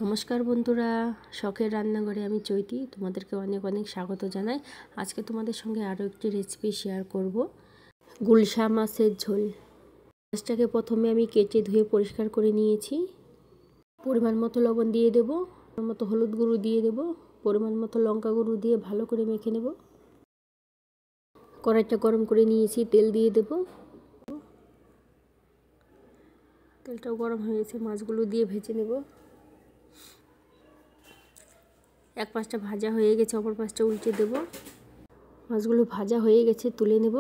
নমস্কার বন্ধুরা, শখের রান্নাঘরে আমি চৈতি তোমাদেরকে অনেক অনেক স্বাগত জানাই। আজকে তোমাদের সঙ্গে আরও একটি রেসিপি শেয়ার করব, গুলশা মাছের ঝোল। মাছটাকে প্রথমে আমি কেটে ধুয়ে পরিষ্কার করে নিয়েছি। পরিমাণ মতো লবণ দিয়ে দেব, পরিমাণ মতো হলুদ গুঁড়ো দিয়ে দেব, পরিমাণ মতো লঙ্কা গুঁড়ো দিয়ে ভালো করে মেখে নেব। কড়াইটা গরম করে নিয়েছি, তেল দিয়ে দেব। তেলটাও গরম হয়েছে, মাছগুলো দিয়ে ভেজে নেব। এক পাশটা ভাজা হয়ে গেছে, অপর পাশটা উল্টে দেব। মাছগুলো ভাজা হয়ে গেছে, তুলে নেব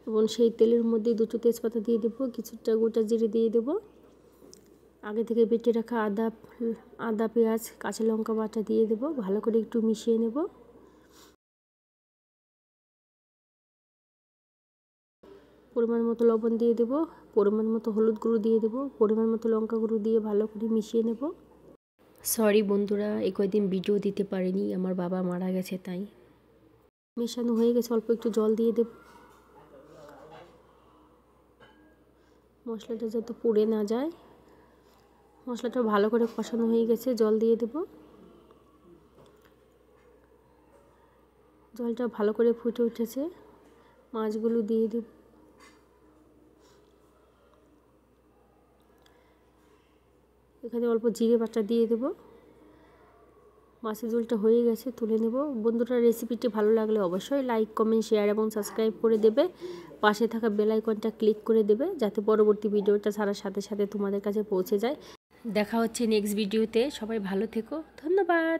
এবং সেই তেলের মধ্যে দুটো তেজপাতা দিয়ে দেব, কিছুটা গোটা জিরে দিয়ে দেব। আগে থেকে বেটে রাখা আদা পেঁয়াজ কাঁচা লঙ্কা বাটা দিয়ে দেব, ভালো করে একটু মিশিয়ে নেব। পরিমাণ মতো লবণ দিয়ে দেব, পরিমাণ মতো হলুদ গুঁড়ো দিয়ে দেব, পরিমাণ মতো লঙ্কা গুঁড়ো দিয়ে ভালো করে মিশিয়ে নেব। সরি বন্ধুরা, এই কয়েকদিন ভিডিও দিতে পারিনি, আমার বাবা মারা গেছে তাই। মেশানো হয়ে গেছে, অল্প একটু জল দিয়ে দেব। মশলাটা যাতে পুড়ে না যায়। মশলাটা ভালো করে কষানো হয়ে গেছে, জল দিয়ে দেব। জলটা ভালো করে ফুটে উঠেছে, মাছগুলো দিয়ে দেব। এখানে অল্প জিরে বাটা দিয়ে দেব। মাছের ঝোলটা হয়ে গেছে, তুলে নেব। বন্ধুরা, রেসিপিটি ভালো লাগলে অবশ্যই লাইক কমেন্ট শেয়ার এবং সাবস্ক্রাইব করে দেবে। পাশে থাকা বেল আইকনটা ক্লিক করে দেবে, যাতে পরবর্তী ভিডিওটা ছাড়ার সাথে সাথে তোমাদের কাছে পৌঁছে যায়। দেখা হচ্ছে নেক্সট ভিডিওতে। সবাই ভালো থেকো, ধন্যবাদ।